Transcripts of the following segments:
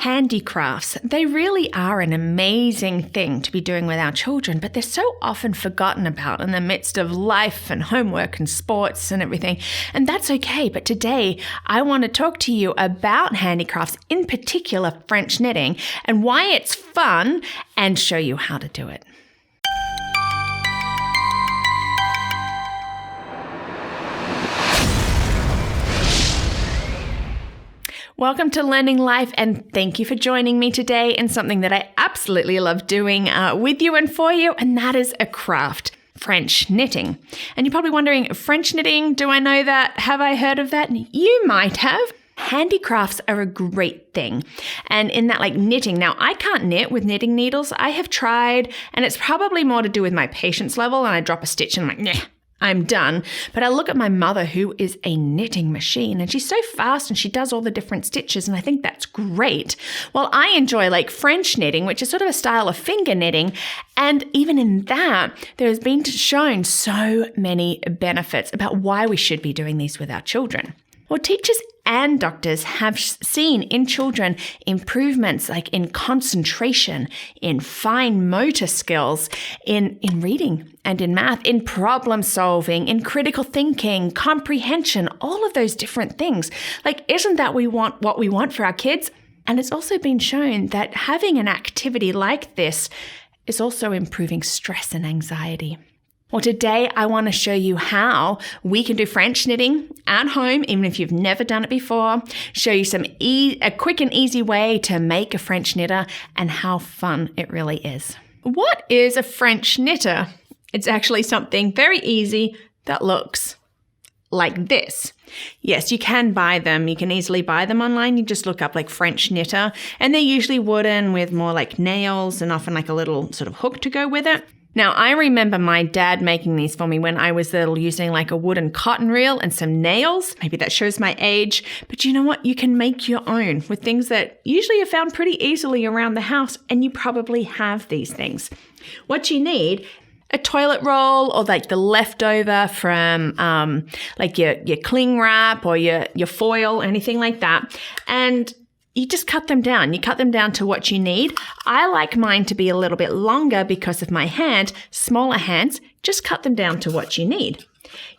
Handicrafts, they really are an amazing thing to be doing with our children, but they're so often forgotten about in the midst of life and homework and sports and everything. And that's okay. But today I want to talk to you about handicrafts, in particular French knitting, and why it's fun, and show you how to do it. Welcome to Learning Life, and thank you for joining me today in something that I absolutely love doing with you and for you, and that is a craft, French knitting. And you're probably wondering, French knitting, do I know that? Have I heard of that? You might have. Handicrafts are a great thing. And in that, like knitting, now I can't knit with knitting needles. I have tried, and it's probably more to do with my patience level, and I drop a stitch and I'm like, nah, I'm done. But I look at my mother, who is a knitting machine, and she's so fast and she does all the different stitches, and I think that's great. Well, I enjoy like French knitting, which is sort of a style of finger knitting. And even in that, there has been shown so many benefits about why we should be doing these with our children. Well, teachers and doctors have seen in children improvements like in concentration, in fine motor skills, in reading and in math, in problem solving, in critical thinking, comprehension, all of those different things. Like, isn't that what we want for our kids? And it's also been shown that having an activity like this is also improving stress and anxiety. Well, today I want to show you how we can do French knitting at home, even if you've never done it before, show you a quick and easy way to make a French knitter and how fun it really is. What is a French knitter? It's actually something very easy that looks like this. Yes, you can buy them. You can easily buy them online. You just look up like French knitter, and they're usually wooden with more like nails and often like a little sort of hook to go with it. Now, I remember my dad making these for me when I was little, using like a wooden cotton reel and some nails. Maybe that shows my age, but you know what? You can make your own with things that usually are found pretty easily around the house, and you probably have these things. What you need, a toilet roll, or like the leftover from like your cling wrap or your foil, anything like that. And you just cut them down. You cut them down to what you need. I like mine to be a little bit longer because of my hand, smaller hands. Just cut them down to what you need.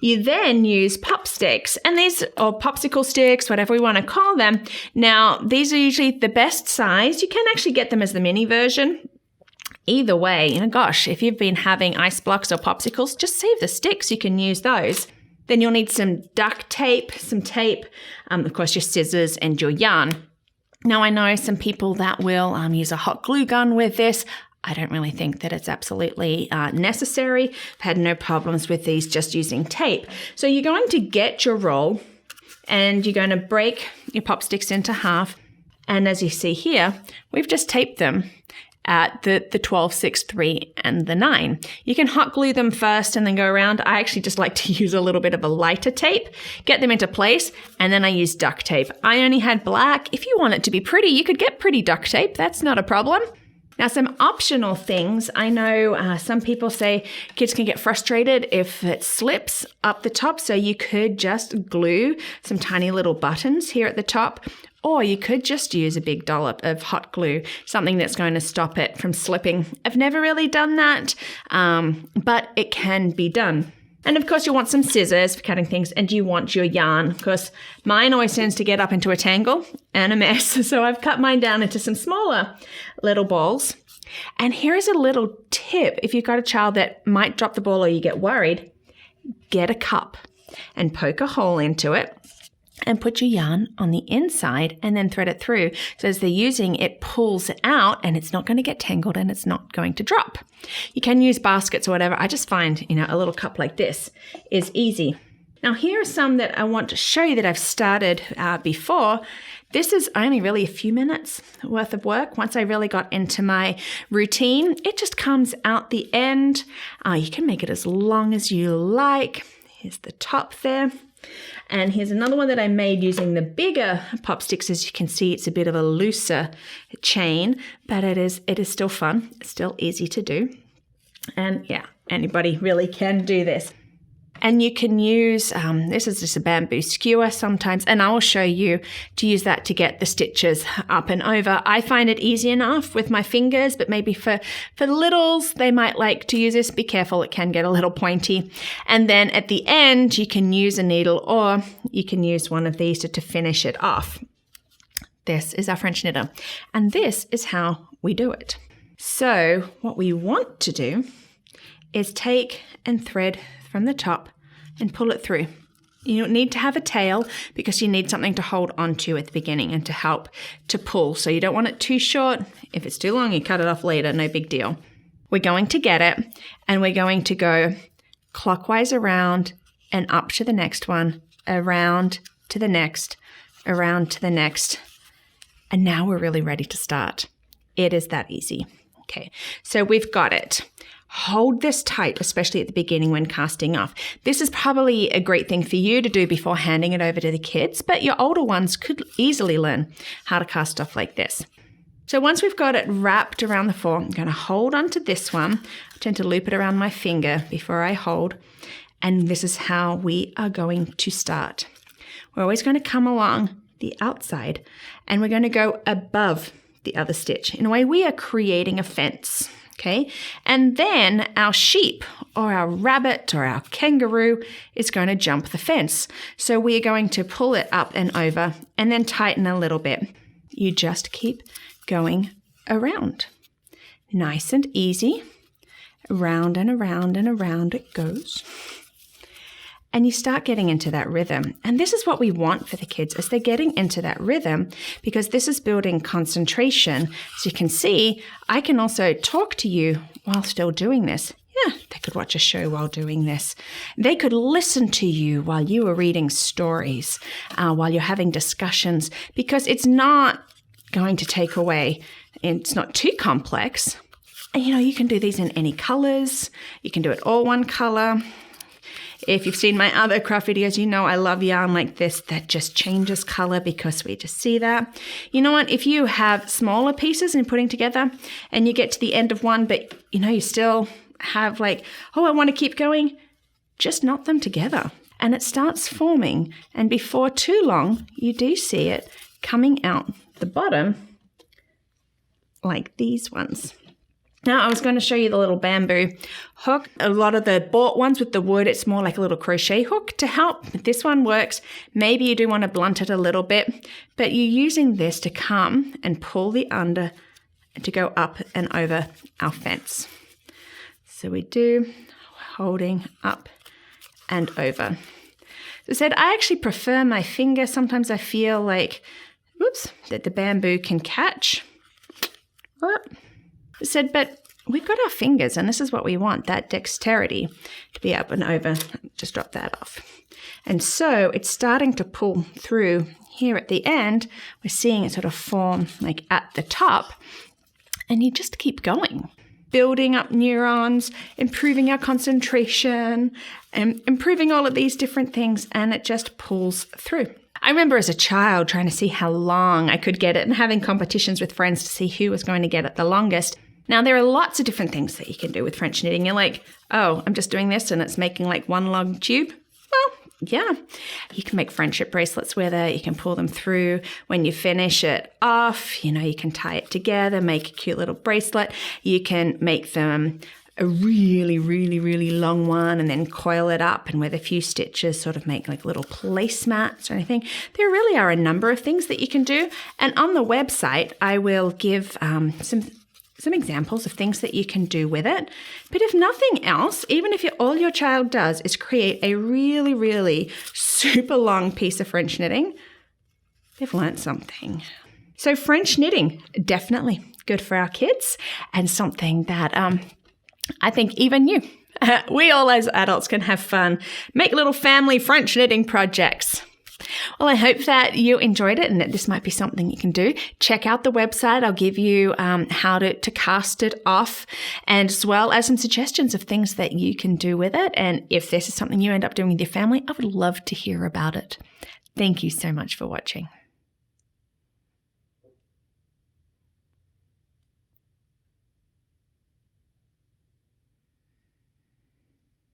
You then use pop sticks, and these, or popsicle sticks, whatever we want to call them. Now, these are usually the best size. You can actually get them as the mini version. Either way, gosh, if you've been having ice blocks or popsicles, just save the sticks. You can use those. Then you'll need some duct tape, some tape, of course, your scissors and your yarn. Now, I know some people that will use a hot glue gun with this. I don't really think that it's absolutely necessary. I've had no problems with these just using tape. So you're going to get your roll, and you're going to break your pop sticks into half. And as you see here, we've just taped them at the 12, 6, 3, and the 9. You can hot glue them first and then go around. I actually just like to use a little bit of a lighter tape, get them into place, and then I use duct tape. I only had black. If you want it to be pretty, you could get pretty duct tape. That's not a problem. Now, some optional things. I know some people say kids can get frustrated if it slips up the top, so you could just glue some tiny little buttons here at the top, or you could just use a big dollop of hot glue, something that's going to stop it from slipping. I've never really done that, but it can be done. And of course, you want some scissors for cutting things, and you want your yarn. Of course, mine always tends to get up into a tangle and a mess, so I've cut mine down into some smaller little balls. And here's a little tip. If you've got a child that might drop the ball or you get worried, get a cup and poke a hole into it and put your yarn on the inside and then thread it through. So as they're using, it pulls it out and it's not going to get tangled and it's not going to drop. You can use baskets or whatever. I just find, a little cup like this is easy. Now, here are some that I want to show you that I've started before. This is only really a few minutes worth of work. Once I really got into my routine, it just comes out the end. You can make it as long as you like. Here's the top there. And here's another one that I made using the bigger pop sticks. As you can see, it's a bit of a looser chain, but it is still fun. It's still easy to do. And yeah, anybody really can do this. And you can use, this is just a bamboo skewer sometimes, and I will show you to use that to get the stitches up and over. I find it easy enough with my fingers, but maybe for littles, they might like to use this. Be careful, it can get a little pointy. And then at the end, you can use a needle or you can use one of these to finish it off. This is our French knitter, and this is how we do it. So what we want to do is take and thread from the top and pull it through. You don't need to have a tail because you need something to hold onto at the beginning and to help to pull. So you don't want it too short. If it's too long, you cut it off later, no big deal. We're going to get it and we're going to go clockwise around and up to the next one, around to the next, around to the next. And now we're really ready to start. It is that easy. Okay, so we've got it. Hold this tight, especially at the beginning when casting off. This is probably a great thing for you to do before handing it over to the kids, but your older ones could easily learn how to cast off like this. So once we've got it wrapped around the four, I'm going to hold onto this one. I tend to loop it around my finger before I hold, and this is how we are going to start. We're always going to come along the outside, and we're going to go above the other stitch. In a way, we are creating a fence. Okay, and then our sheep or our rabbit or our kangaroo is going to jump the fence. So we are going to pull it up and over and then tighten a little bit. You just keep going around. Nice and easy. Around and around and around it goes. And you start getting into that rhythm. And this is what we want for the kids as they're getting into that rhythm, because this is building concentration. As you can see, I can also talk to you while still doing this. Yeah, they could watch a show while doing this. They could listen to you while you are reading stories, while you're having discussions, because it's not going to take away, it's not too complex. And you can do these in any colors. You can do it all one color. If you've seen my other craft videos, you know I love yarn like this that just changes color because we just see that. You know what? If you have smaller pieces and putting together and you get to the end of one, but you still have like, oh, I want to keep going, just knot them together. And it starts forming. And before too long, you do see it coming out the bottom like these ones. Now, I was going to show you the little bamboo hook. A lot of the bought ones with the wood, it's more like a little crochet hook to help. This one works. Maybe you do want to blunt it a little bit, but you're using this to come and pull the under to go up and over our fence. So we do holding up and over. As I said, I actually prefer my finger. Sometimes I feel like, that the bamboo can catch. I said, but we've got our fingers, and this is what we want, that dexterity to be up and over. Just drop that off. And so it's starting to pull through here at the end. We're seeing it sort of form like at the top, and you just keep going. Building up neurons, improving our concentration, and improving all of these different things, and it just pulls through. I remember as a child trying to see how long I could get it and having competitions with friends to see who was going to get it the longest. Now, there are lots of different things that you can do with French knitting. You're like, oh, I'm just doing this and it's making like one long tube. Well, yeah. You can make friendship bracelets with it. You can pull them through. When you finish it off, you can tie it together, make a cute little bracelet. You can make them a really, really, really long one and then coil it up and with a few stitches sort of make like little placemats or anything. There really are a number of things that you can do. And on the website, I will give some examples of things that you can do with it. But if nothing else, even if all your child does is create a really, really super long piece of French knitting, they've learned something. So French knitting, definitely good for our kids and something that I think even you, we all as adults can have fun, make little family French knitting projects. Well, I hope that you enjoyed it and that this might be something you can do. Check out the website. I'll give you how to cast it off, and as well as some suggestions of things that you can do with it. And if this is something you end up doing with your family, I would love to hear about it. Thank you so much for watching.